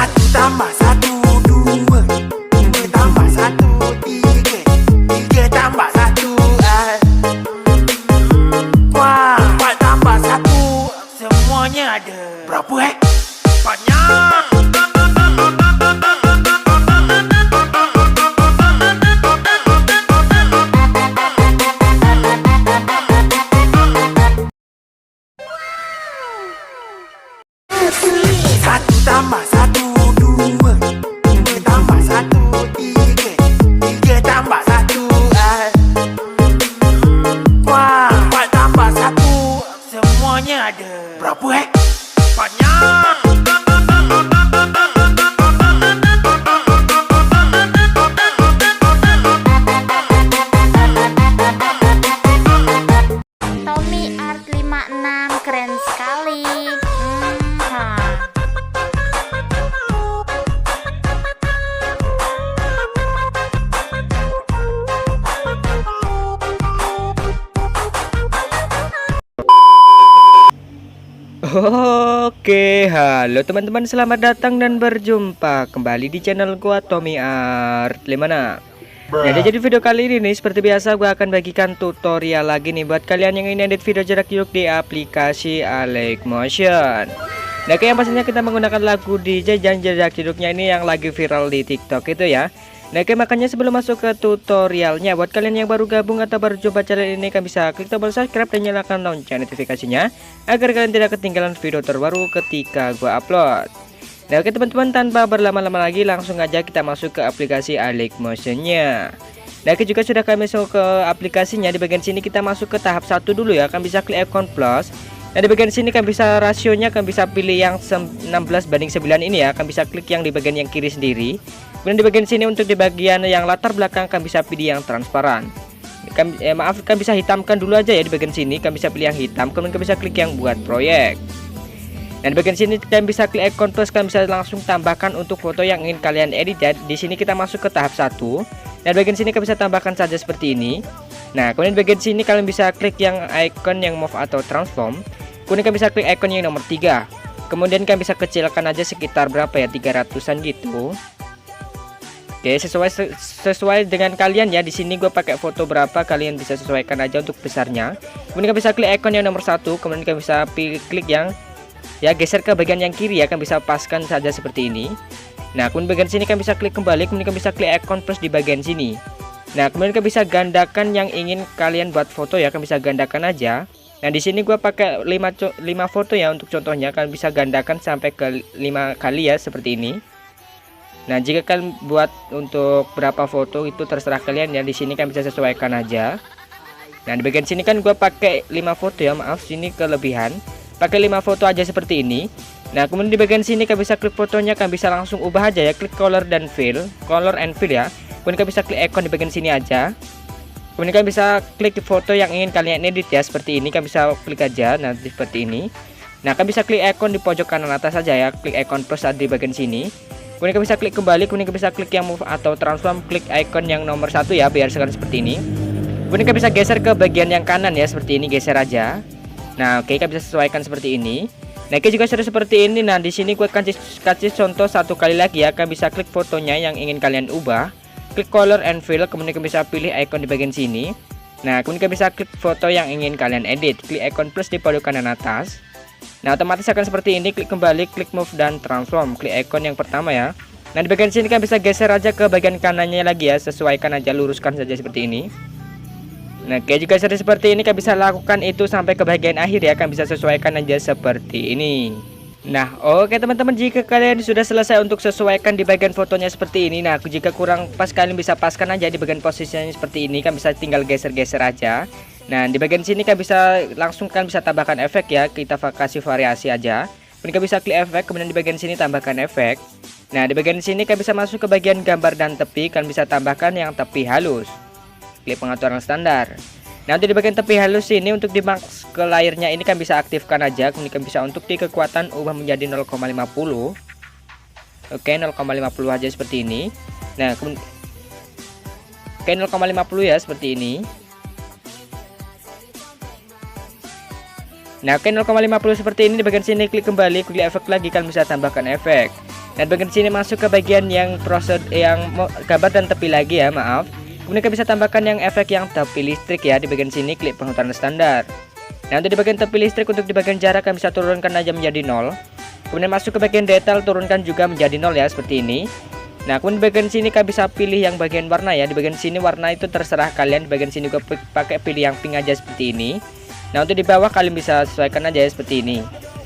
Satu tambah satu dua, dua tambah satu tiga, tiga tambah satu wah, empat tambah satu semuanya ada. Berapa banyak. Satu tambah satu dua, dua tambah satu tiga, tiga tambah satu wah, empat tambah satu semuanya ada. Berapa banyak. Tommy Art 56 keren sekali. Oke, halo teman-teman, selamat datang dan berjumpa kembali di channel gua Tommy Art 56. Nah, jadi video kali ini nih, seperti biasa gua akan bagikan tutorial lagi nih buat kalian yang ingin edit video jarak jauh di aplikasi Alex Motion. Nah, kayak pastinya kita menggunakan lagu DJ yang jarak jauhnya ini yang lagi viral di TikTok itu ya. Nah, oke, makanya sebelum masuk ke tutorialnya, buat kalian yang baru gabung atau baru coba channel ini, kalian bisa klik tombol subscribe dan nyalakan lonceng notifikasinya agar kalian tidak ketinggalan video terbaru ketika gua upload. Nah, oke teman-teman, tanpa berlama-lama lagi langsung aja kita masuk ke aplikasi Alex Motion-nya. Nah, oke, juga sudah kami masuk ke aplikasinya. Di bagian sini kita masuk ke tahap 1 dulu ya. Kalian bisa klik icon plus. Nah, di bagian sini kalian bisa rasionya, kalian bisa pilih yang 16:9 ini ya. Kalian bisa klik yang di bagian yang kiri sendiri. Kemudian di bagian sini untuk di bagian yang latar belakang kalian bisa pilih yang transparan. Kalian bisa hitamkan dulu aja ya di bagian sini. Kalian bisa pilih yang hitam, kemudian kalian bisa klik yang buat proyek. Dan di bagian sini kalian bisa klik icon plus, kalian bisa langsung tambahkan untuk foto yang ingin kalian edit ya. Di sini kita masuk ke tahap 1. Nah, di bagian sini kalian bisa tambahkan saja seperti ini. Nah, kemudian di bagian sini kalian bisa klik yang icon yang move atau transform. Kemudian kalian bisa klik icon yang nomor 3. Kemudian kalian bisa kecilkan aja sekitar berapa ya, 300-an gitu. Oke, sesuai dengan kalian ya. Di sini gue pakai foto berapa, kalian bisa sesuaikan aja untuk besarnya. Kemudian kalian bisa klik icon yang nomor 1. Kemudian kalian bisa klik yang ya geser ke bagian yang kiri ya. Kalian bisa paskan saja seperti ini. Nah, kemudian bagian sini kalian bisa klik kembali. Kemudian kalian bisa klik icon plus di bagian sini. Nah, kemudian kalian bisa gandakan yang ingin kalian buat foto ya. Kalian bisa gandakan aja. Nah, di sini gue pakai 5 foto ya untuk contohnya. Kalian bisa gandakan sampai ke 5 kali ya seperti ini. Nah, jika kalian buat untuk berapa foto itu terserah kalian ya. Di sini kan bisa sesuaikan aja. Nah, di bagian sini kan gue pakai 5 foto ya. Maaf, sini kelebihan. Pakai 5 foto aja seperti ini. Nah, kemudian di bagian sini kalian bisa klik fotonya, kalian bisa langsung ubah aja ya. Klik color and fill ya. Kemudian kalian bisa klik icon di bagian sini aja. Kemudian kalian bisa klik foto yang ingin kalian edit ya seperti ini. Kalian bisa klik aja nanti seperti ini. Nah, kalian bisa klik icon di pojok kanan atas saja ya. Klik icon plus di bagian sini. Kemudian kalian bisa klik kembali, kemudian kalian bisa klik yang move atau transform, klik icon yang nomor 1 ya, biar sekarang seperti ini. Kemudian kalian bisa geser ke bagian yang kanan ya, seperti ini, geser aja. Nah, oke, kalian bisa sesuaikan seperti ini. Nah, oke, juga sudah seperti ini. Nah, di sini gue kasih contoh satu kali lagi ya. Kalian bisa klik fotonya yang ingin kalian ubah, klik color and fill, kemudian kalian bisa pilih icon di bagian sini. Nah, kemudian kalian bisa klik foto yang ingin kalian edit, klik icon plus di pojok kanan atas. Nah, otomatis akan seperti ini. Klik kembali, klik move dan transform, klik icon yang pertama ya. Nah, di bagian sini kan bisa geser aja ke bagian kanannya lagi ya. Sesuaikan aja, luruskan saja seperti ini. Nah, kayak juga seperti ini, kan bisa lakukan itu sampai ke bagian akhir ya. Kan bisa sesuaikan aja seperti ini. Nah, oke teman-teman, jika kalian sudah selesai untuk sesuaikan di bagian fotonya seperti ini. Nah, jika kurang pas, kalian bisa paskan aja di bagian posisinya seperti ini. Kan bisa tinggal geser-geser aja. Nah, di bagian sini kan bisa langsung bisa tambahkan efek ya. Kita kasih variasi aja. Kemudian bisa klik efek, kemudian di bagian sini tambahkan efek. Nah, di bagian sini kan bisa masuk ke bagian gambar dan tepi. Kan bisa tambahkan yang tepi halus. Klik pengaturan standar. Nah, untuk di bagian tepi halus ini untuk di max ke layarnya ini kan bisa aktifkan aja. Kemudian bisa untuk di kekuatan ubah menjadi 0,50. Oke, 0,50 aja seperti ini. Nah, kemudian oke, 0,50 ya seperti ini. Nah, oke, 0,50 seperti ini. Di bagian sini klik kembali, klik efek lagi, kalian bisa tambahkan efek. Nah, bagian sini masuk ke bagian yang proses yang gambar dan tepi lagi ya, maaf. Kemudian kita bisa tambahkan yang efek yang tepi listrik ya. Di bagian sini klik pengaturan standar. Nah, untuk di bagian tepi listrik, untuk di bagian jarak kalian bisa turunkan aja menjadi 0. Kemudian masuk ke bagian detail, turunkan juga menjadi 0 ya, seperti ini. Nah, kemudian di bagian sini kalian bisa pilih yang bagian warna ya. Di bagian sini warna itu terserah kalian. Di bagian sini gue pakai pilih yang pink aja seperti ini. Nah, untuk di bawah kalian bisa sesuaikan aja ya, seperti ini.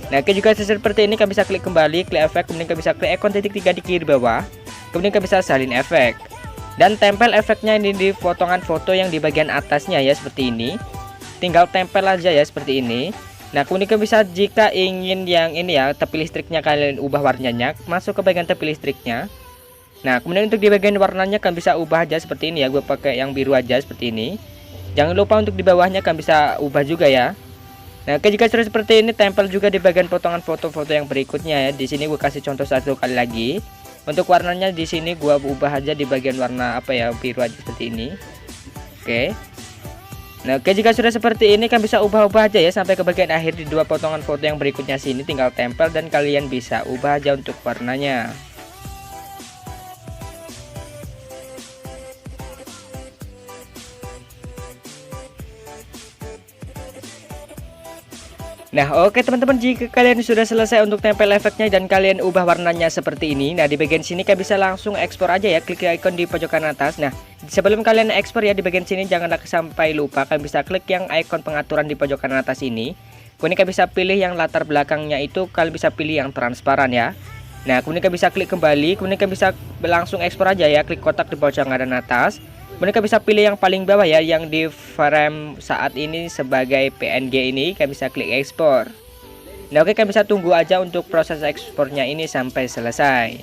Nah, oke, juga seperti ini kalian bisa klik kembali, klik efek, kemudian kalian bisa klik ikon titik 3 di kiri bawah. Kemudian kalian bisa salin efek. Dan tempel efeknya ini di potongan foto yang di bagian atasnya ya, seperti ini. Tinggal tempel aja ya, seperti ini. Nah, kemudian kalian bisa jika ingin yang ini ya, tepi listriknya kalian ubah warnanya, masuk ke bagian tepi listriknya. Nah, kemudian untuk di bagian warnanya kalian bisa ubah aja seperti ini ya. Gue pakai yang biru aja seperti ini. Jangan lupa untuk di bawahnya kalian bisa ubah juga ya. Nah, oke, jika sudah seperti ini, tempel juga di bagian potongan foto-foto yang berikutnya ya. Di sini gue kasih contoh satu kali lagi. Untuk warnanya di sini gue ubah aja di bagian warna apa ya, biru aja seperti ini. Oke. Nah, oke, jika sudah seperti ini kalian bisa ubah-ubah aja ya sampai ke bagian akhir di dua potongan foto yang berikutnya sini, tinggal tempel dan kalian bisa ubah aja untuk warnanya. Nah, oke teman-teman, jika kalian sudah selesai untuk tempel efeknya dan kalian ubah warnanya seperti ini, nah di bagian sini kalian bisa langsung ekspor aja ya, klik icon di pojok kanan atas. Nah, sebelum kalian ekspor ya, di bagian sini jangan sampai lupa kalian bisa klik yang icon pengaturan di pojok kanan atas ini. Kemudian kalian bisa pilih yang latar belakangnya itu kalian bisa pilih yang transparan ya. Nah, kemudian kalian bisa klik kembali, kemudian kalian bisa langsung ekspor aja ya, klik kotak di pojok kanan atas. Kemudian kalian bisa pilih yang paling bawah ya, yang di frame saat ini sebagai PNG ini, kalian bisa klik ekspor. Nah, oke, kalian bisa tunggu aja untuk proses ekspornya ini sampai selesai.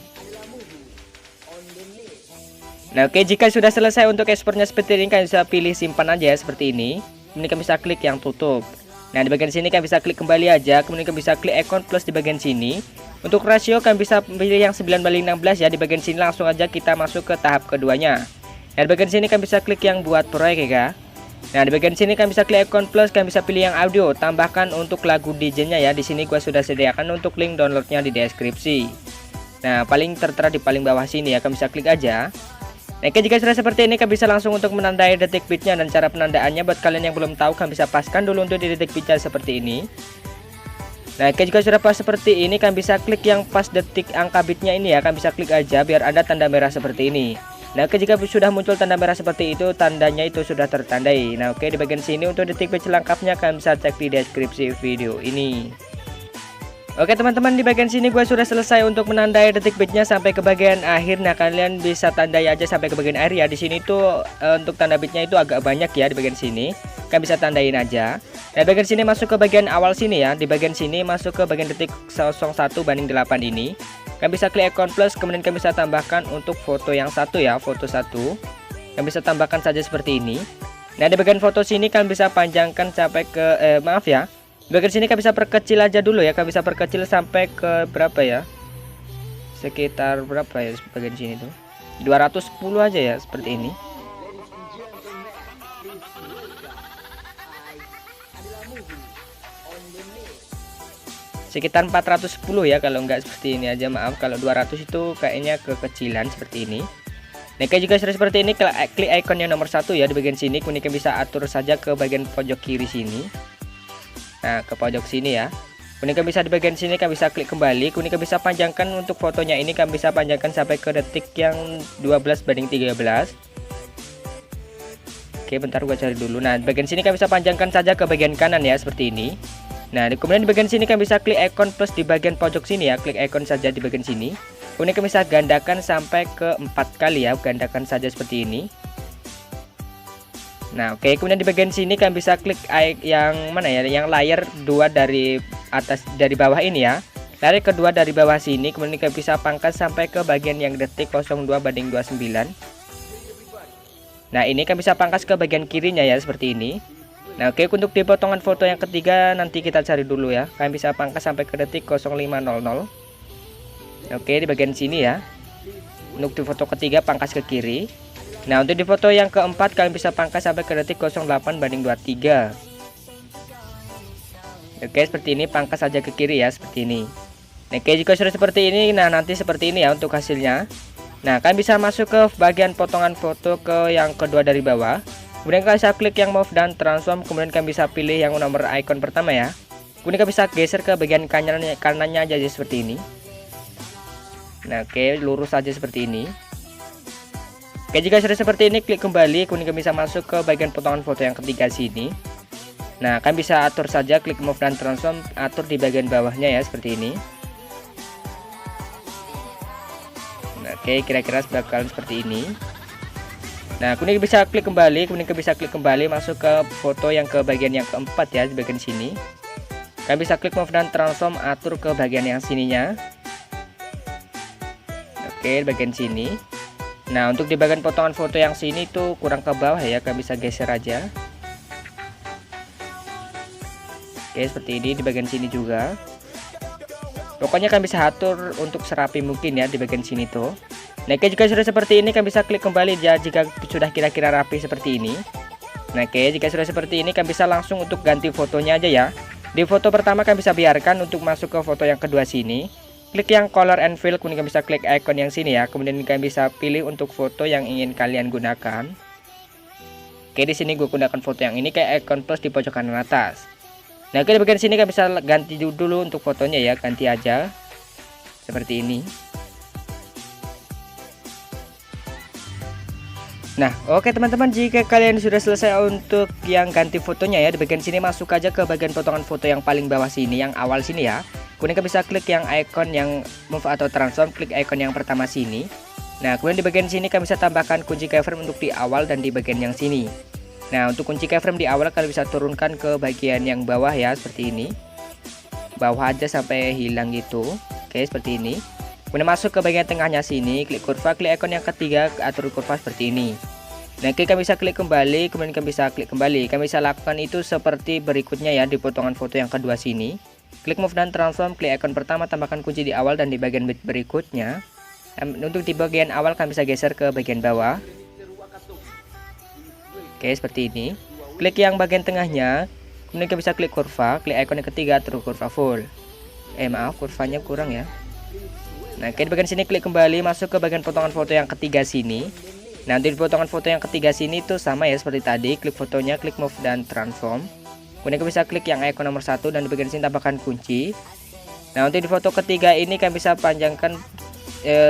Nah, oke, jika sudah selesai untuk ekspornya seperti ini, kalian bisa pilih simpan aja ya, seperti ini. Kemudian kalian bisa klik yang tutup. Nah, di bagian sini kalian bisa klik kembali aja, kemudian kalian bisa klik icon plus di bagian sini. Untuk rasio kalian bisa pilih yang 9:16 ya, di bagian sini langsung aja kita masuk ke tahap keduanya. Nah, di bagian sini kalian bisa klik yang buat proyek ya. Nah, di bagian sini kalian bisa klik icon plus, kalian bisa pilih yang audio, tambahkan untuk lagu DJ-nya ya. Di sini gua sudah sediakan untuk link downloadnya di deskripsi. Nah, paling tertera di paling bawah sini ya, kalian bisa klik aja. Nah, jika sudah seperti ini kalian bisa langsung untuk menandai detik bitnya, dan cara penandaannya buat kalian yang belum tahu kalian bisa paskan dulu untuk di detik bitnya seperti ini. Nah, jika sudah pas seperti ini kalian bisa klik yang pas detik angka bitnya ini ya, kalian bisa klik aja biar ada tanda merah seperti ini. Nah, jika sudah muncul tanda merah seperti itu, tandanya itu sudah tertandai. Nah, oke, di bagian sini untuk detik bit selengkapnya kalian bisa cek di deskripsi video ini. Oke teman-teman, di bagian sini gue sudah selesai untuk menandai detik bitnya sampai ke bagian akhir. Nah, kalian bisa tandai aja sampai ke bagian akhir ya. Di sini tuh untuk tanda bitnya itu agak banyak ya di bagian sini. Kalian bisa tandain aja. Nah, bagian sini masuk ke bagian awal sini ya. Di bagian sini masuk ke bagian detik 01/8 ini. Kalian bisa klik icon plus, kemudian kalian bisa tambahkan untuk foto yang satu ya, foto satu. Kalian bisa tambahkan saja seperti ini. Nah, di bagian foto sini kalian bisa panjangkan sampai ke maaf ya. Di bagian sini kalian bisa perkecil aja dulu ya. Kalian bisa perkecil sampai ke berapa ya? Sekitar berapa ya bagian sini tuh? 210 aja ya, seperti ini. Sekitar 410 ya, kalau enggak seperti ini aja, maaf. Kalau 200 itu kayaknya kekecilan seperti ini. Nah, juga sudah seperti ini, klik icon yang nomor 1 ya di bagian sini. Kemudian kalian bisa atur saja ke bagian pojok kiri sini. Nah, ke pojok sini ya. Kemudian kalian bisa di bagian sini, kalian bisa klik kembali. Kemudian kalian bisa panjangkan untuk fotonya ini, kalian bisa panjangkan sampai ke detik yang 12/13. Oke, bentar gua cari dulu. Nah, di bagian sini kalian bisa panjangkan saja ke bagian kanan ya, seperti ini. Nah, kemudian di bagian sini kalian bisa klik icon plus di bagian pojok sini ya, klik icon saja di bagian sini. Kemudian kalian bisa gandakan sampai ke 4 kali ya, gandakan saja seperti ini. Nah, oke, kemudian di bagian sini kalian bisa klik yang mana ya, yang layar 2 dari atas, dari bawah ini ya. Layar kedua dari bawah sini, kemudian kalian bisa pangkas sampai ke bagian yang detik 02/29. Nah, ini kalian bisa pangkas ke bagian kirinya ya, seperti ini. Nah, oke, untuk di potongan foto yang ketiga nanti kita cari dulu ya. Kalian bisa pangkas sampai ke detik 05:00. Oke, di bagian sini ya. Untuk di foto ketiga pangkas ke kiri. Nah, untuk di foto yang keempat kalian bisa pangkas sampai ke detik 08/23. Oke, seperti ini, pangkas saja ke kiri ya, seperti ini. Nah, oke, jika sudah seperti ini, nah nanti seperti ini ya untuk hasilnya. Nah, kalian bisa masuk ke bagian potongan foto ke yang kedua dari bawah. Kemudian kalian bisa klik yang move dan transform. Kemudian kalian bisa pilih yang nomor icon pertama ya. Kemudian kalian bisa geser ke bagian kanannya aja seperti ini. Nah, oke, lurus aja seperti ini. Oke, jika sudah seperti ini, klik kembali. Kemudian kalian bisa masuk ke bagian potongan foto yang ketiga sini. Nah, kalian bisa atur saja, klik move dan transform, atur di bagian bawahnya ya seperti ini. Oke, kira-kira bakalan seperti ini. Nah, kemudian bisa klik kembali, masuk ke foto yang ke bagian yang keempat ya, di bagian sini. Kalian bisa klik move dan transform, atur ke bagian yang sininya. Oke, bagian sini. Nah, untuk di bagian potongan foto yang sini tuh kurang ke bawah ya, kalian bisa geser aja. Oke, seperti ini di bagian sini juga. Pokoknya kalian bisa atur untuk serapi mungkin ya di bagian sini tuh. Nah, jika sudah seperti ini, kalian bisa klik kembali ya jika sudah kira-kira rapi seperti ini. Nah, oke, jika sudah seperti ini, kalian bisa langsung untuk ganti fotonya aja ya. Di foto pertama kalian bisa biarkan untuk masuk ke foto yang kedua sini. Klik yang color and fill, kemudian kalian bisa klik icon yang sini ya. Kemudian kalian bisa pilih untuk foto yang ingin kalian gunakan. Oke, di sini gue gunakan foto yang ini kayak icon plus di pojok kanan atas. Nah, oke, di bagian sini kalian bisa ganti dulu untuk fotonya ya, ganti aja seperti ini. Nah, oke teman-teman, jika kalian sudah selesai untuk yang ganti fotonya ya, di bagian sini masuk aja ke bagian potongan foto yang paling bawah sini, yang awal sini ya. Kemudian kalian bisa klik yang icon yang move atau transform, klik icon yang pertama sini. Nah, kemudian di bagian sini kalian bisa tambahkan kunci keyframe untuk di awal dan di bagian yang sini. Nah, untuk kunci keyframe di awal kalian bisa turunkan ke bagian yang bawah ya, seperti ini. Bawah aja sampai hilang gitu. Oke, seperti ini. Kemudian masuk ke bagian tengahnya sini, klik kurva, klik icon yang ketiga, atur kurva seperti ini. Nah, kalian bisa klik kembali, kemudian kalian bisa klik kembali. Kalian bisa lakukan itu seperti berikutnya ya di potongan foto yang kedua sini. Klik move dan transform, klik icon pertama, tambahkan kunci di awal dan di bagian berikutnya. Untuk di bagian awal kalian bisa geser ke bagian bawah. Oke, seperti ini. Klik yang bagian tengahnya, kemudian kalian bisa klik kurva, klik icon yang ketiga, atur kurva full. Maaf, kurvanya kurang ya. Nah, di bagian sini klik kembali, masuk ke bagian potongan foto yang ketiga sini. Nah, di potongan foto yang ketiga sini tuh sama ya seperti tadi, klik fotonya, klik move dan transform. Kemudian kalian bisa klik yang icon nomor 1 dan di bagian sini tambahkan kunci. Nah, untuk di foto ketiga ini kalian bisa panjangkan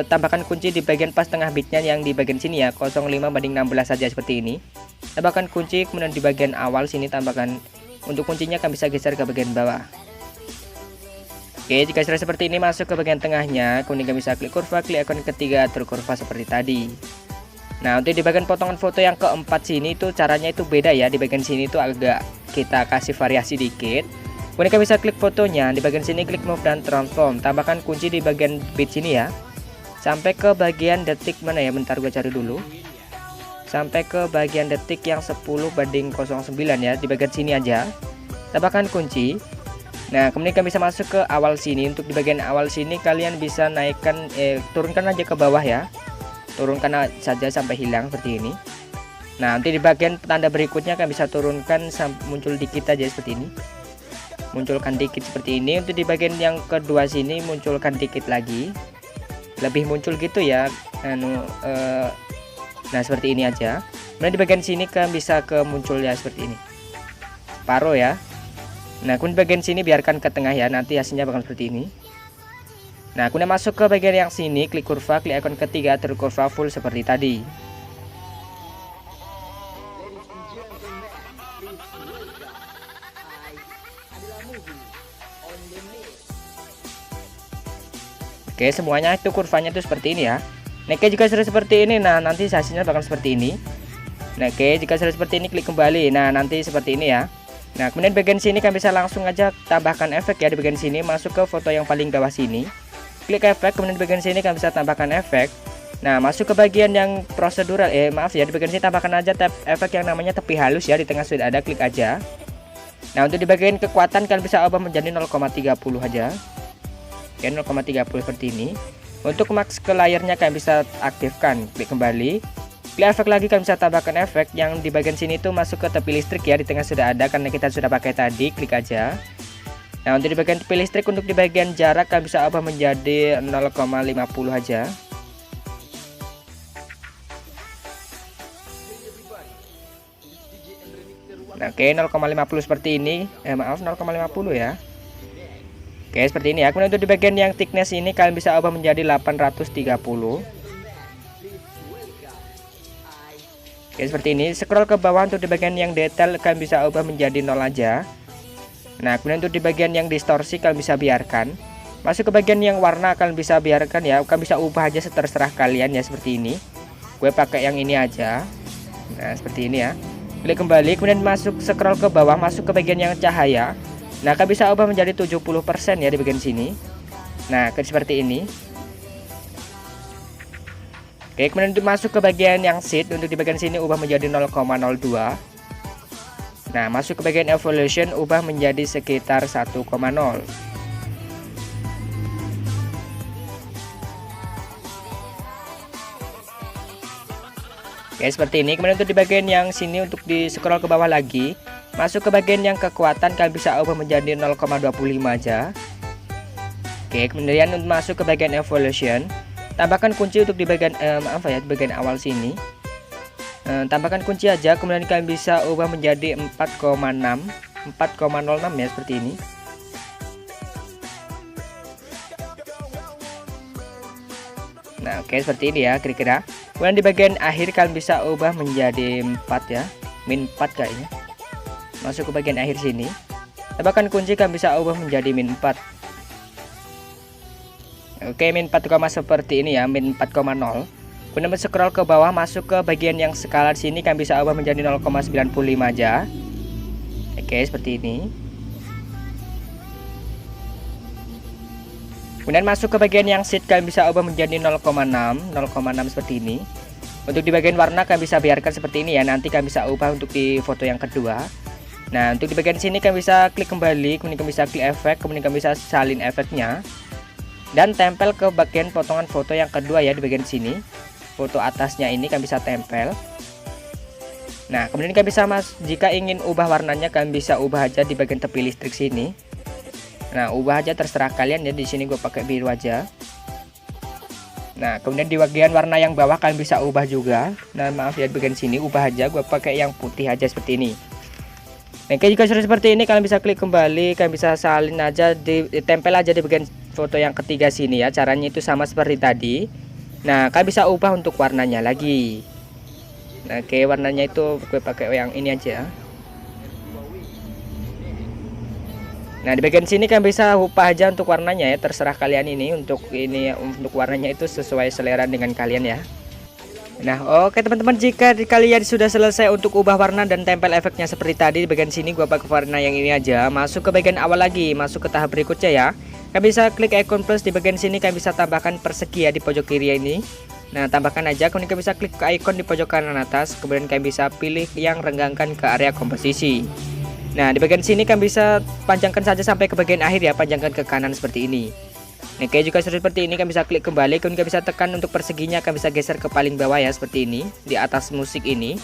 tambahkan kunci di bagian pas tengah bitnya yang di bagian sini ya, 0,5/16 saja seperti ini. Tambahkan kunci, kemudian di bagian awal sini tambahkan untuk kuncinya, kalian bisa geser ke bagian bawah. Oke, jika sudah seperti ini, masuk ke bagian tengahnya, kemudian kalian bisa klik kurva, klik icon ketiga, atur kurva seperti tadi. Nah, untuk di bagian potongan foto yang keempat sini tuh caranya itu beda ya. Di bagian sini tuh agak kita kasih variasi dikit. Kemudian kalian bisa klik fotonya, di bagian sini klik move dan transform, tambahkan kunci di bagian bit sini ya. Sampai ke bagian detik mana ya, bentar gue cari dulu. Sampai ke bagian detik yang 10/09 ya, di bagian sini aja. Tambahkan kunci. Nah, kemudian kalian bisa masuk ke awal sini. Untuk di bagian awal sini kalian bisa naikkan turunkan aja ke bawah ya. Turunkan saja sampai hilang seperti ini. Nah, nanti di bagian tanda berikutnya kalian bisa turunkan muncul dikit aja seperti ini. Munculkan dikit seperti ini. Untuk di bagian yang kedua sini munculkan dikit lagi. Lebih muncul gitu ya. Nah, seperti ini aja. Kemudian di bagian sini kalian bisa ke muncul ya seperti ini. Separuh ya. Nah, kemudian bagian sini biarkan ke tengah ya, nanti hasilnya bakal seperti ini. Nah, kemudian masuk ke bagian yang sini, klik kurva, klik icon ketiga, atur kurva full seperti tadi. Oke, semuanya itu kurvanya itu seperti ini ya. Nah, jika sudah seperti ini, nah nanti hasilnya bakal seperti ini. Nah, jika sudah seperti ini, klik kembali. Nah, nanti seperti ini ya. Nah, kemudian bagian sini kan bisa langsung aja tambahkan efek ya. Di bagian sini masuk ke foto yang paling bawah sini, klik efek, kemudian di bagian sini kan bisa tambahkan efek. Nah, masuk ke bagian yang prosedural, maaf ya, di bagian sini tambahkan aja efek yang namanya tepi halus ya. Di tengah sudah ada, klik aja. Nah, untuk di bagian kekuatan kalian bisa ubah menjadi 0,30 aja. Oke, 0,30 seperti ini. Untuk max ke layarnya kalian bisa aktifkan, klik kembali. Klik efek lagi, kalian bisa tambahkan efek yang di bagian sini tuh masuk ke tepi listrik ya. Di tengah sudah ada karena kita sudah pakai tadi, klik aja. Nah, untuk di bagian tepi listrik, untuk di bagian jarak kalian bisa ubah menjadi 0,50 aja. Nah, oke, 0,50 seperti ini. Maaf, 0,50 ya. Oke, seperti ini ya. Kemudian untuk di bagian yang thickness ini kalian bisa ubah menjadi 830. Oke, seperti ini. Scroll ke bawah untuk di bagian yang detail kalian bisa ubah menjadi 0 aja. Nah, kemudian untuk di bagian yang distorsi kalian bisa biarkan. Masuk ke bagian yang warna kalian bisa biarkan ya. Kalian bisa ubah aja terserah kalian ya, seperti ini. Gue pakai yang ini aja. Nah, seperti ini ya. Klik kembali, kemudian masuk, scroll ke bawah, masuk ke bagian yang cahaya. Nah, kalian bisa ubah menjadi 70% ya di bagian sini. Nah, seperti ini. Oke, kemudian masuk ke bagian yang sheet, untuk di bagian sini ubah menjadi 0,02. Nah, masuk ke bagian evolution, ubah menjadi sekitar 1,0. Oke, seperti ini. Kemudian untuk di bagian yang sini, untuk di scroll ke bawah lagi, masuk ke bagian yang kekuatan, kalian bisa ubah menjadi 0,25 aja. Oke, kemudian untuk masuk ke bagian evolution, tambahkan kunci untuk di bagian di bagian awal sini. Tambahkan kunci aja, kemudian kalian bisa ubah menjadi 4,06 ya, seperti ini. Nah, oke, seperti ini ya kira-kira. Kemudian di bagian akhir kalian bisa ubah menjadi 4 ya, min 4 kayaknya. Masuk ke bagian akhir sini, tambahkan kunci, kalian bisa ubah menjadi min 4. Oke, min 4, seperti ini ya, min 4,0. Kemudian scroll ke bawah, masuk ke bagian yang skala sini, kalian bisa ubah menjadi 0,95 aja. Oke, seperti ini. Kemudian masuk ke bagian yang sheet, kalian bisa ubah menjadi 0,6 seperti ini. Untuk di bagian warna kalian bisa biarkan seperti ini ya, nanti kalian bisa ubah untuk di foto yang kedua. Nah, untuk di bagian sini kalian bisa klik kembali, kemudian kalian bisa klik efek, kemudian kalian bisa salin efeknya. Dan tempel ke bagian potongan foto yang kedua ya, di bagian sini. Foto atasnya ini kalian bisa tempel. Nah, kemudian kalian bisa jika ingin ubah warnanya, kalian bisa ubah aja di bagian tepi listrik sini. Nah, ubah aja terserah kalian ya, di sini gue pakai biru aja. Nah, kemudian di bagian warna yang bawah kalian bisa ubah juga. Nah, maaf ya, di bagian sini ubah aja, gue pakai yang putih aja seperti ini. Nah, jika sudah seperti ini, kalian bisa klik kembali, kalian bisa salin aja, ditempel aja di bagian foto yang ketiga sini ya. Caranya itu sama seperti tadi. Nah, kalian bisa ubah untuk warnanya lagi. Nah, oke, warnanya itu gue pakai yang ini aja. Nah, di bagian sini kalian bisa ubah aja untuk warnanya ya, terserah kalian ini. Untuk ini untuk warnanya itu sesuai selera dengan kalian ya. Nah, oke teman-teman, jika kalian sudah selesai untuk ubah warna dan tempel efeknya seperti tadi, di bagian sini gue pakai warna yang ini aja. Masuk ke bagian awal lagi, masuk ke tahap berikutnya ya. Kalian bisa klik icon plus di bagian sini, kalian bisa tambahkan persegi ya di pojok kiri ini. Nah, tambahkan aja, kemudian kalian bisa klik ke icon di pojok kanan atas, kemudian kalian bisa pilih yang renggangkan ke area komposisi. Nah, di bagian sini kalian bisa panjangkan saja sampai ke bagian akhir ya, panjangkan ke kanan seperti ini. Nah, kayak juga seperti ini, kalian bisa klik kembali, kemudian kalian bisa tekan untuk perseginya, kalian bisa geser ke paling bawah ya, seperti ini, di atas musik ini.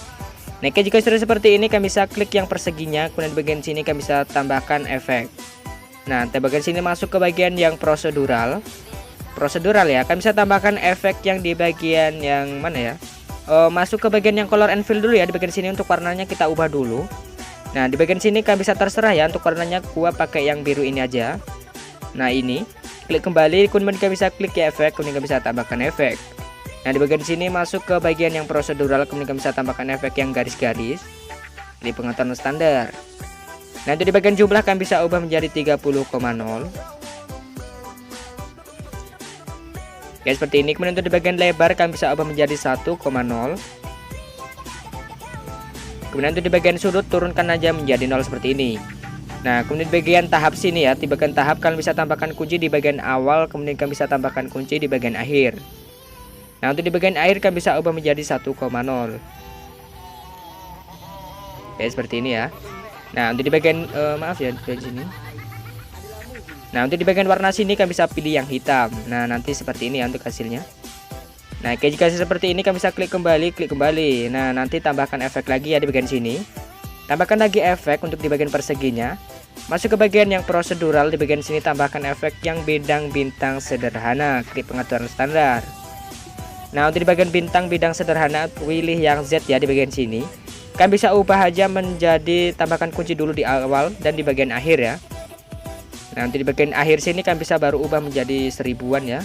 Nah, kayak juga seperti ini, kalian bisa klik yang perseginya, kemudian di bagian sini kalian bisa tambahkan efek. Nah, di bagian sini masuk ke bagian yang prosedural ya, kalian bisa tambahkan efek yang di bagian yang mana ya, masuk ke bagian yang color and fill dulu ya. Di bagian sini untuk warnanya kita ubah dulu. Nah, di bagian sini kalian bisa terserah ya, untuk warnanya gua pakai yang biru ini aja. Nah, ini klik kembali, kemudian kalian bisa klik ya efek, kemudian kalian bisa tambahkan efek. Nah, di bagian sini masuk ke bagian yang prosedural, kemudian kalian bisa tambahkan efek yang garis-garis di pengetahuan standar. Nanti di bagian jumlah kalian bisa ubah menjadi 30,0. Ya, seperti ini. Kemudian untuk di bagian lebar kalian bisa ubah menjadi 1,0. Kemudian untuk di bagian sudut turunkan aja menjadi 0 seperti ini. Nah, kemudian di bagian tahap sini ya, di bagian tahap kalian bisa tambahkan kunci di bagian awal, kemudian kalian bisa tambahkan kunci di bagian akhir. Nah, untuk di bagian akhir kalian bisa ubah menjadi 1,0. Ya, seperti ini ya. Nah, untuk di bagian maaf ya, di sini. Nah, untuk di bagian warna sini kalian bisa pilih yang hitam. Nah, nanti seperti ini ya untuk hasilnya. Nah, jika seperti ini kalian bisa klik kembali. Nah, nanti tambahkan efek lagi ya di bagian sini. Tambahkan lagi efek untuk di bagian perseginya. Masuk ke bagian yang prosedural, di bagian sini tambahkan efek yang bidang bintang sederhana, klik pengaturan standar. Nah, untuk di bagian bintang sederhana, pilih yang Z ya di bagian sini. Kan bisa ubah aja menjadi tambahkan kunci dulu di awal dan di bagian akhir ya. Nah, untuk di bagian akhir sini kan bisa baru ubah menjadi 1000-an ya.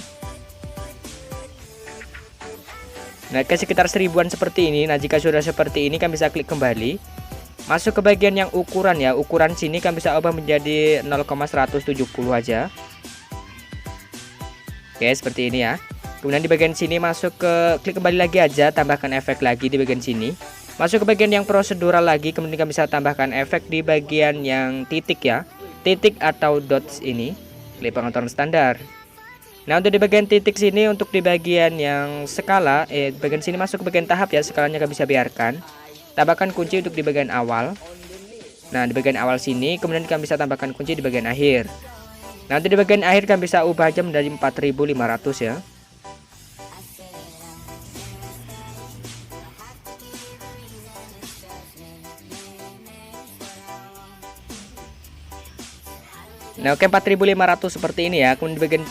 Nah, ke sekitar 1000-an seperti ini. Nah, jika sudah seperti ini kan bisa klik kembali. Masuk ke bagian yang ukuran ya. Ukuran sini kan bisa ubah menjadi 0,170 aja. Oke, seperti ini ya. Kemudian di bagian sini masuk ke klik kembali lagi aja, tambahkan efek lagi di bagian sini. Masuk ke bagian yang prosedural lagi, kemudian kita bisa tambahkan efek di bagian yang titik ya. Titik atau dots ini. Klik pengaturan standar. Nah, untuk di bagian titik sini, untuk di bagian yang skala, bagian sini masuk ke bagian tahap ya, skalanya kan bisa biarkan. Tambahkan kunci untuk di bagian awal. Nah, di bagian awal sini, kemudian kan bisa tambahkan kunci di bagian akhir. Nanti di bagian akhir kan bisa ubah aja menjadi 4500 ya. Nah, oke, 4500 seperti ini ya. Kemudian di bagian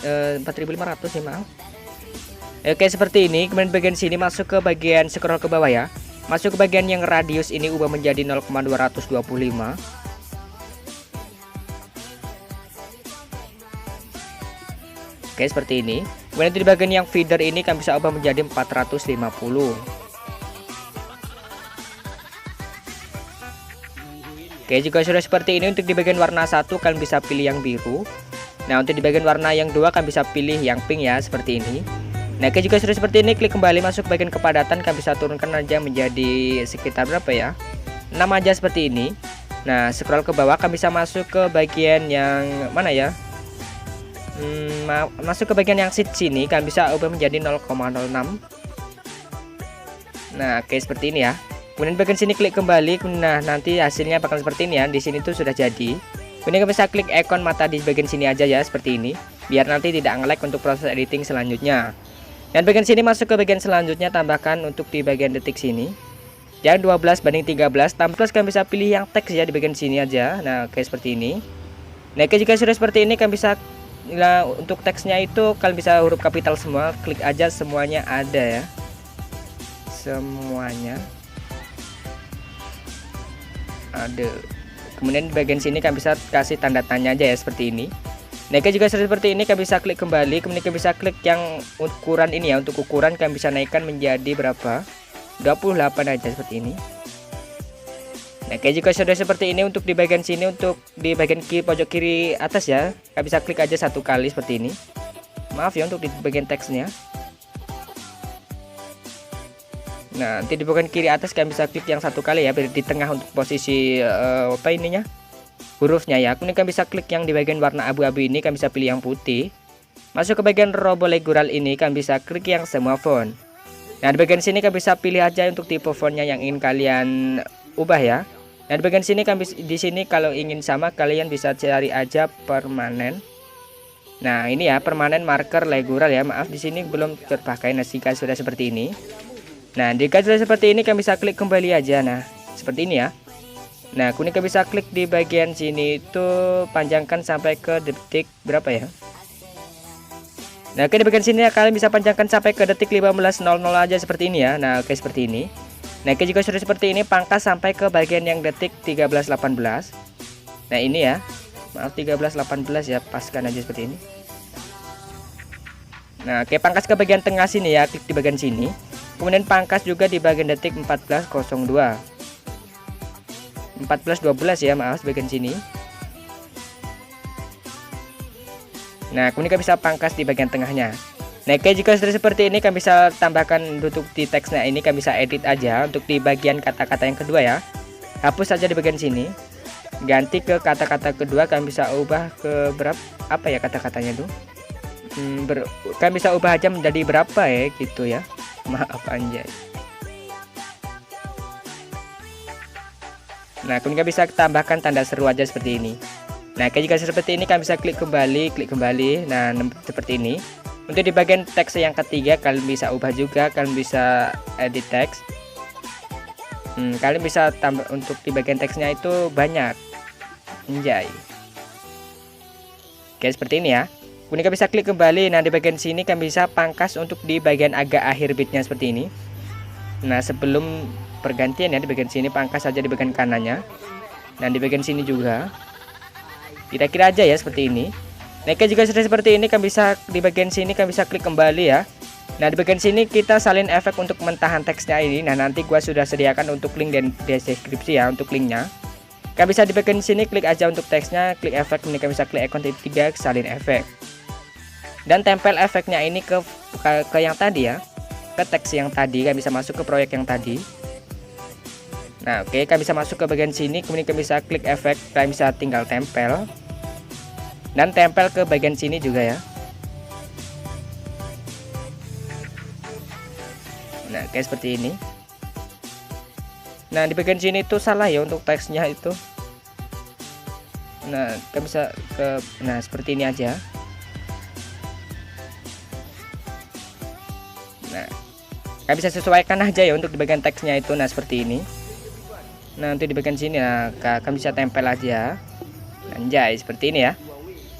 4500 ya, maaf. Oke, seperti ini. Kemudian bagian sini masuk ke bagian scroll ke bawah ya. Masuk ke bagian yang radius ini ubah menjadi 0,225. Oke, seperti ini. Kemudian di bagian yang feeder ini kan bisa ubah menjadi 450. Oke, jika sudah seperti ini, untuk di bagian warna 1 kalian bisa pilih yang biru. Nah, untuk di bagian warna yang 2 kan bisa pilih yang pink ya, seperti ini. Nah, oke, jika sudah seperti ini, klik kembali masuk bagian kepadatan, kan bisa turunkan aja menjadi sekitar berapa ya, 6 aja seperti ini. Nah, scroll ke bawah kan bisa masuk ke bagian yang mana ya, masuk ke bagian yang sheet sini kan bisa ubah menjadi 0,06. Nah, oke, seperti ini ya. Kemudian bagian sini klik kembali. Nah, nanti hasilnya bakal seperti ini ya. Di sini tuh sudah jadi. Kemudian kita bisa klik ikon mata di bagian sini aja ya, seperti ini, biar nanti tidak nge-lag untuk proses editing selanjutnya. Dan bagian sini masuk ke bagian selanjutnya, tambahkan untuk di bagian detik sini yang 12:13. Plus kan bisa pilih yang teks ya di bagian sini aja. Nah, oke, seperti ini. Nah, jika sudah seperti ini kan bisa, nah, untuk teksnya itu kalian bisa huruf kapital semua, klik aja semuanya ada ya. Semuanya ada. Kemudian di bagian sini kan bisa kasih tanda tanya aja ya, seperti ini. Nah, jika sudah seperti ini kan bisa klik kembali, kemudian kan bisa klik yang ukuran ini ya. Untuk ukuran kan bisa naikkan menjadi berapa? 28 aja seperti ini. Nah, jika sudah seperti ini, untuk di bagian sini, untuk di bagian pojok kiri atas ya, kan bisa klik aja satu kali seperti ini. Maaf ya untuk di bagian teksnya. Nah, nanti di bagian kiri atas kan bisa klik yang satu kali ya, di tengah untuk posisi apa ininya, hurufnya ya. Kemudian kan bisa klik yang di bagian warna abu-abu ini, kan bisa pilih yang putih. Masuk ke bagian robolegural ini kan bisa klik yang semua font. Nah, di bagian sini kan bisa pilih aja untuk tipe fontnya yang ingin kalian ubah ya. Nah, di bagian sini kan di sini kalau ingin sama kalian bisa cari aja permanen. Nah, ini ya permanen marker legural ya. Maaf di sini belum terpakai. Nah, jika sudah seperti ini. Nah, jika sudah seperti ini kan bisa klik kembali aja. Nah, seperti ini ya. Nah, kemudian kan bisa klik di bagian sini itu panjangkan sampai ke detik berapa ya. Nah, oke, di bagian sini ya, kalian bisa panjangkan sampai ke detik 15.00 aja seperti ini ya. Nah, oke, seperti ini. Nah, oke, jika sudah seperti ini pangkas sampai ke bagian yang detik 13.18. Nah, ini ya. Maaf 13.18 ya, paskan aja seperti ini. Nah, oke, pangkas ke bagian tengah sini ya, klik di bagian sini. Kemudian pangkas juga di bagian detik 14.02. 14.12 ya, maaf bagian sini. Nah, kemudian kita bisa pangkas di bagian tengahnya. Nah, oke, jika sudah seperti ini kan bisa tambahkan untuk di teksnya ini, kan bisa edit aja untuk di bagian kata-kata yang kedua ya. Hapus saja di bagian sini. Ganti ke kata-kata kedua, kan bisa ubah ke berapa apa ya kata-katanya tuh. Kan bisa ubah aja menjadi berapa ya gitu ya. Maaf anjay. Nah, kemudian bisa tambahkan tanda seru aja seperti ini. Nah, jika seperti ini kan bisa klik kembali. Nah, seperti ini. Untuk di bagian teks yang ketiga kalian bisa ubah juga, kalian bisa edit teks. Kalian bisa tambah untuk di bagian teksnya itu banyak. Anjay. Oke, seperti ini ya. Kemudian kalian bisa klik kembali. Nah, di bagian sini kalian bisa pangkas untuk di bagian agak akhir bitnya seperti ini. Nah, sebelum pergantian ya, di bagian sini pangkas saja di bagian kanannya. Dan di bagian sini juga. Kira-kira aja ya seperti ini. Nah, jika sudah seperti ini, kalian bisa di bagian sini kalian bisa klik kembali ya. Nah, di bagian sini kita salin efek untuk mentahan teksnya ini. Nah, nanti gua sudah sediakan untuk link di deskripsi ya, untuk linknya. Kalian bisa di bagian sini klik aja untuk teksnya, klik efek, kemudian kalian bisa klik ikon titik 3 salin efek. Dan tempel efeknya ini ke yang tadi ya, ke teks yang tadi. Kalian bisa masuk ke proyek yang tadi. Nah, oke, kalian bisa masuk ke bagian sini, kemudian kalian bisa klik efek, kalian bisa tinggal tempel. Dan tempel ke bagian sini juga ya. Nah, kayak seperti ini. Nah, di bagian sini tuh salah ya untuk teksnya itu. Nah, kalian bisa seperti ini aja. Nah, kalian bisa sesuaikan aja ya untuk di bagian teksnya itu. Nah, seperti ini. Nah, untuk di bagian sini, nah kalian bisa tempel aja. Anjay, seperti ini ya.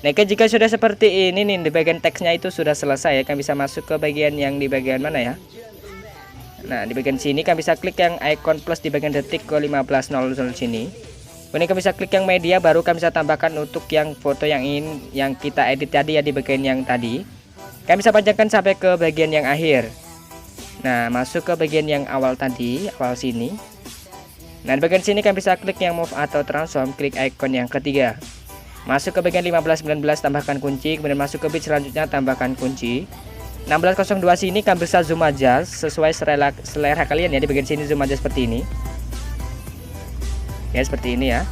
Nah, jika sudah seperti ini nih, di bagian teksnya itu sudah selesai ya. Kalian bisa masuk ke bagian yang di bagian mana ya. Nah, di bagian sini kalian bisa klik yang icon plus di bagian detik ke 15.00 sini. Kemudian kalian bisa klik yang media, baru kalian bisa tambahkan untuk yang foto yang kita edit tadi ya, di bagian yang tadi. Kalian bisa panjangkan sampai ke bagian yang akhir. Nah, masuk ke bagian yang awal tadi, awal sini. Nah, di bagian sini kalian bisa klik yang move atau transform, klik icon yang ketiga. Masuk ke bagian 15.19, tambahkan kunci, kemudian masuk ke bit selanjutnya, tambahkan kunci. 16.02 sini kalian bisa zoom aja sesuai selera kalian ya, di bagian sini zoom aja seperti ini. Ya, seperti ini ya.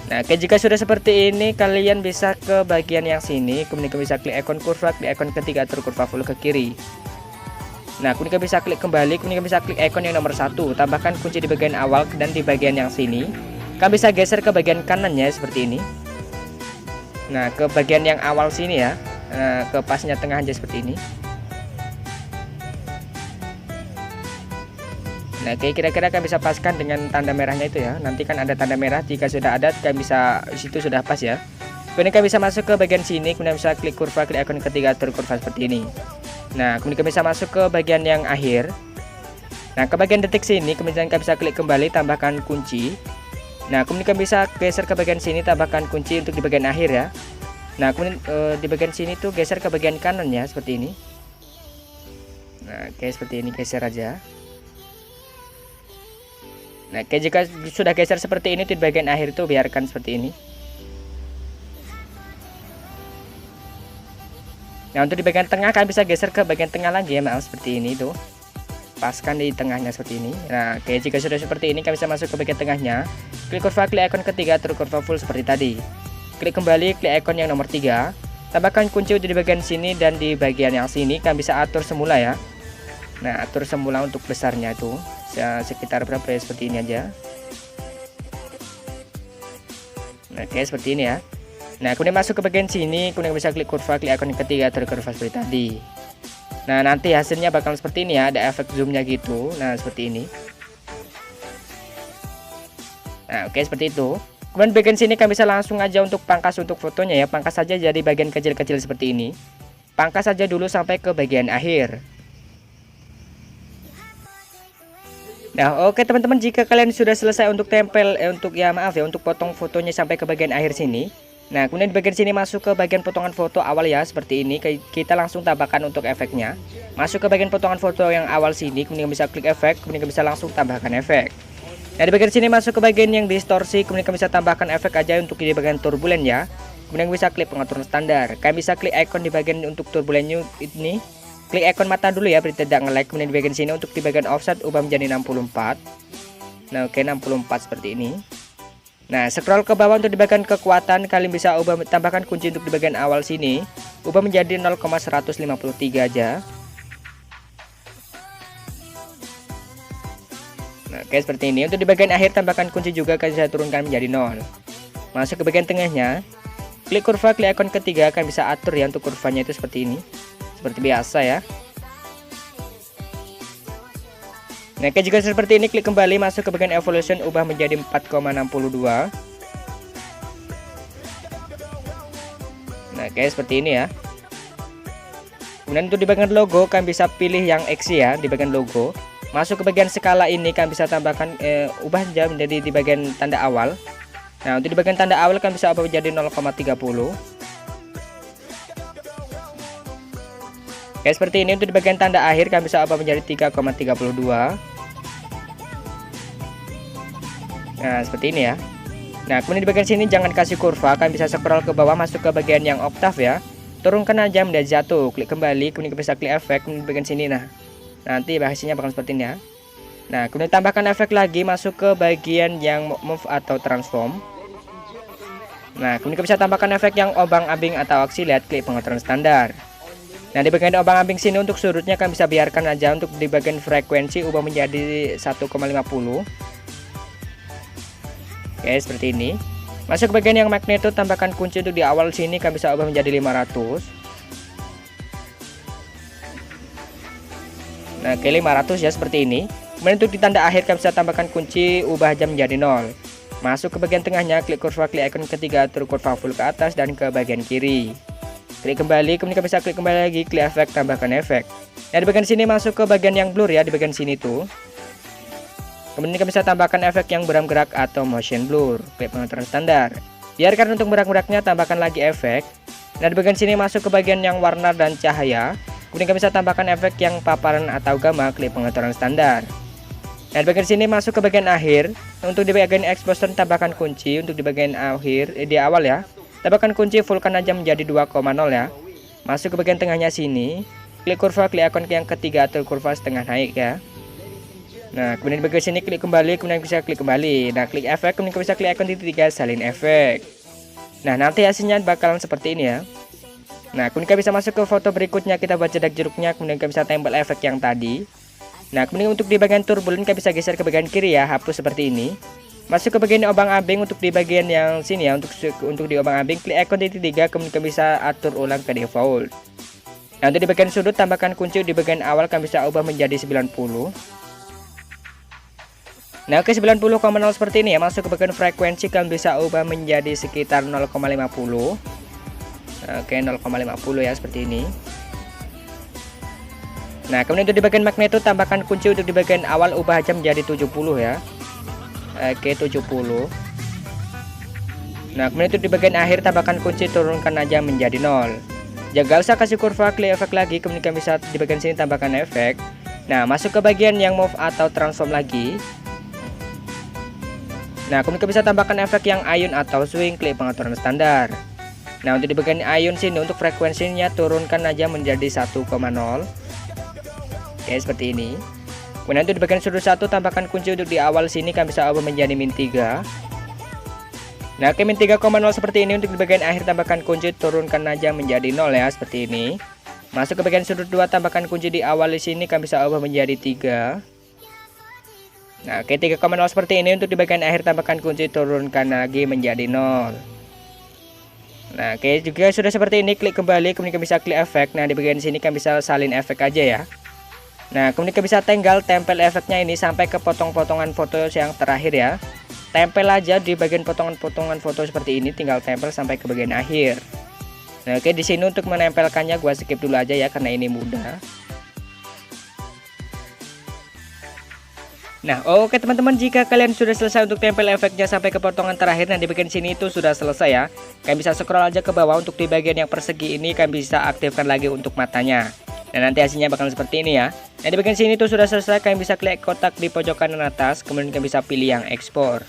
Nah, jika sudah seperti ini, kalian bisa ke bagian yang sini, kemudian kalian bisa klik ikon kurva, klik ikon ketiga atur kurva full ke kiri. Nah, kemudian kalian bisa klik kembali, kemudian kalian bisa klik ikon yang nomor 1, tambahkan kunci di bagian awal dan di bagian yang sini. Kalian bisa geser ke bagian kanannya seperti ini. Nah, ke bagian yang awal sini ya. Nah, ke pasnya tengah aja seperti ini. Nah, kira-kira kalian bisa paskan dengan tanda merahnya itu ya. Nanti kan ada tanda merah, jika sudah ada kalian bisa situ sudah pas ya. Kemudian kalian bisa masuk ke bagian sini, kemudian bisa klik kurva, klik ikon ketiga atur kurva seperti ini. Nah, kemudian kalian bisa masuk ke bagian yang akhir. Nah, ke bagian detik sini, kemudian kalian bisa klik kembali, tambahkan kunci. Nah, kemudian kalian bisa geser ke bagian sini, tambahkan kunci untuk di bagian akhir ya. Nah, kemudian di bagian sini tuh geser ke bagian kanan ya, seperti ini. Nah, kayak seperti ini, geser aja. Nah, jika sudah geser seperti ini, di bagian akhir itu biarkan seperti ini. Nah, untuk di bagian tengah kalian bisa geser ke bagian tengah lagi ya, maaf, seperti ini tuh. Paskan di tengahnya seperti ini. Nah, jika sudah seperti ini, kalian bisa masuk ke bagian tengahnya. Klik kurva, klik ikon ketiga atur kurva full seperti tadi. Klik kembali, klik ikon yang nomor 3. Tambahkan kunci di bagian sini dan di bagian yang sini kalian bisa atur semula ya. Nah, atur semula untuk besarnya itu sekitar berapa ya, seperti ini aja. Nah, oke, seperti ini ya. Nah, kemudian masuk ke bagian sini, kemudian bisa klik kurva, klik ikon ketiga atur kurva seperti tadi. Nah, nanti hasilnya bakal seperti ini ya, ada efek zoomnya gitu. Nah, seperti ini. Nah, oke, seperti itu. Kemudian bagian sini kalian bisa langsung aja untuk pangkas untuk fotonya ya. Pangkas saja jadi bagian kecil-kecil seperti ini. Pangkas saja dulu sampai ke bagian akhir. Nah, oke teman-teman, jika kalian sudah selesai untuk tempel untuk potong fotonya sampai ke bagian akhir sini. Nah, kemudian di bagian sini masuk ke bagian potongan foto awal ya, seperti ini. Kita langsung tambahkan untuk efeknya. Masuk ke bagian potongan foto yang awal sini, kemudian bisa klik efek, kemudian bisa langsung tambahkan efek. Nah, di bagian sini masuk ke bagian yang distorsi, kemudian bisa tambahkan efek aja untuk di bagian turbulen ya. Kemudian bisa klik pengaturan standar. Kalian bisa klik icon di bagian untuk turbulennya ini. Klik ikon mata dulu ya, biar tidak nge-lag. Kemudian di bagian sini untuk di bagian offset ubah menjadi 64. Nah, oke, 64 seperti ini. Nah, scroll ke bawah untuk di bagian kekuatan, kalian bisa tambahkan kunci untuk di bagian awal sini. Ubah menjadi 0,153 aja. Nah, oke, seperti ini. Untuk di bagian akhir tambahkan kunci juga, kalian bisa turunkan menjadi 0. Masuk ke bagian tengahnya. Klik kurva, klik ikon ketiga, kalian bisa atur ya untuk kurvanya itu seperti ini. Seperti biasa ya. Nah, jika seperti ini, klik kembali, masuk ke bagian evolution, ubah menjadi 4,62. Nah, Oke, seperti ini ya. Kemudian untuk di bagian logo kalian bisa pilih yang X ya, di bagian logo. Masuk ke bagian skala ini kalian bisa tambahkan ubah aja menjadi di bagian tanda awal. Nah, untuk di bagian tanda awal kalian bisa ubah menjadi 0,30. Oke, seperti ini. Untuk di bagian tanda akhir kalian bisa ubah menjadi 3,32. Nah, seperti ini ya. Nah, kemudian di bagian sini jangan kasih kurva, kalian bisa scroll ke bawah masuk ke bagian yang oktav ya. Turunkan aja menjadi 1, klik kembali, kemudian bisa klik efek, kemudian di bagian sini. Nah, nanti hasilnya bakal seperti ini ya. Nah, kemudian tambahkan efek lagi, masuk ke bagian yang move atau transform. Nah, kemudian bisa tambahkan efek yang obang-abing atau oscillate, klik pengaturan standar. Nah, di bagian obang-abing sini untuk sudutnya kalian bisa biarkan aja, untuk di bagian frekuensi ubah menjadi 1,50. Oke, seperti ini. Masuk ke bagian yang magnitude, tambahkan kunci untuk di awal sini kalian bisa ubah menjadi 500. Nah, oke, 500 ya, seperti ini. Kemudian untuk di tanda akhir kalian bisa tambahkan kunci ubah jam menjadi 0. Masuk ke bagian tengahnya, klik kurva, klik icon ketiga, atur kurva full ke atas dan ke bagian kiri. Klik kembali, kemudian bisa klik kembali lagi, klik efek, tambahkan efek. Nah, di bagian sini masuk ke bagian yang blur ya, di bagian sini tuh. Kemudian kita bisa tambahkan efek yang beram-gerak atau motion blur, klik pengaturan standar. Biarkan untuk berak-geraknya, tambahkan lagi efek. Nah, di bagian sini masuk ke bagian yang warna dan cahaya. Kemudian kita bisa tambahkan efek yang paparan atau gamma, klik pengaturan standar. Nah, di bagian sini masuk ke bagian akhir. Untuk di bagian exposure tambahkan kunci, untuk di bagian akhir di awal ya. Tambahkan kunci fullkan aja menjadi 2,0 ya. Masuk ke bagian tengahnya sini, klik kurva, klik icon yang ketiga atau kurva setengah naik ya. Nah, kemudian di bagian sini klik kembali, kemudian bisa klik kembali. Nah, klik efek, kemudian bisa klik icon titik 3 salin efek. Nah, nanti hasilnya bakalan seperti ini ya. Nah, kemudian kita bisa masuk ke foto berikutnya, kita buat jedak jeruknya, kemudian kita bisa tempel efek yang tadi. Nah, kemudian untuk di bagian turbulent kita bisa geser ke bagian kiri ya, hapus seperti ini. Masuk ke bagian obang-abing, untuk di bagian yang sini ya, untuk di obang-abing klik icon titik 3, kemudian kita bisa atur ulang ke default. Nah, untuk di bagian sudut tambahkan kunci di bagian awal, kalian bisa ubah menjadi 90. Nah, oke, 90,0 seperti ini ya. Masuk ke bagian frekuensi kalian bisa ubah menjadi sekitar 0,50. Oke, 0,50 ya, seperti ini. Nah, kemudian untuk di bagian magnitude tambahkan kunci, untuk di bagian awal ubah aja menjadi 70 ya. Oke, 70. Nah, kemudian untuk di bagian akhir tambahkan kunci, turunkan aja menjadi 0. Jangan usah kasih kurva, klik efek lagi, kemudian kalian bisa di bagian sini tambahkan efek. Nah, masuk ke bagian yang move atau transform lagi. Nah, kemudian bisa tambahkan efek yang ion atau swing, klik pengaturan standar. Nah, untuk di bagian ion sini untuk frekuensinya turunkan aja menjadi 1,0. Oke, seperti ini. Kemudian untuk di bagian sudut 1 tambahkan kunci, untuk di awal sini kan bisa ubah menjadi -3. Nah, oke, -3,0 seperti ini. Untuk di bagian akhir tambahkan kunci, turunkan aja menjadi 0 ya, seperti ini. Masuk ke bagian sudut 2 tambahkan kunci di awal di sini kan bisa ubah menjadi 3. Nah, oke, 3,0 seperti ini. Untuk di bagian akhir tambahkan kunci, turunkan lagi menjadi 0. Nah, oke, juga sudah seperti ini. Klik kembali, kemudian bisa klik efek. Nah, di bagian sini kan bisa salin efek aja ya. Nah, kemudian bisa tempel efeknya ini sampai ke potong-potongan foto yang terakhir ya. Tempel aja di bagian potongan-potongan foto seperti ini, tinggal tempel sampai ke bagian akhir. Nah, oke, di sini untuk menempelkannya gua skip dulu aja ya, karena ini mudah. Nah, oke teman-teman, jika kalian sudah selesai untuk tempel efeknya sampai ke potongan terakhir, nah di bagian sini itu sudah selesai ya. Kalian bisa scroll aja ke bawah, untuk di bagian yang persegi ini kalian bisa aktifkan lagi untuk matanya. Dan nanti hasilnya bakal seperti ini ya. Nah, di bagian sini itu sudah selesai, kalian bisa klik kotak di pojok kanan atas, kemudian kalian bisa pilih yang ekspor.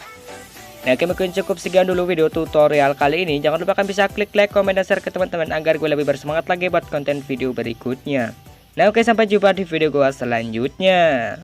Nah, oke, mungkin cukup sekian dulu video tutorial kali ini. Jangan lupa kalian bisa klik like, komen, dan share ke teman-teman agar gue lebih bersemangat lagi buat konten video berikutnya. Nah, oke, sampai jumpa di video gue selanjutnya.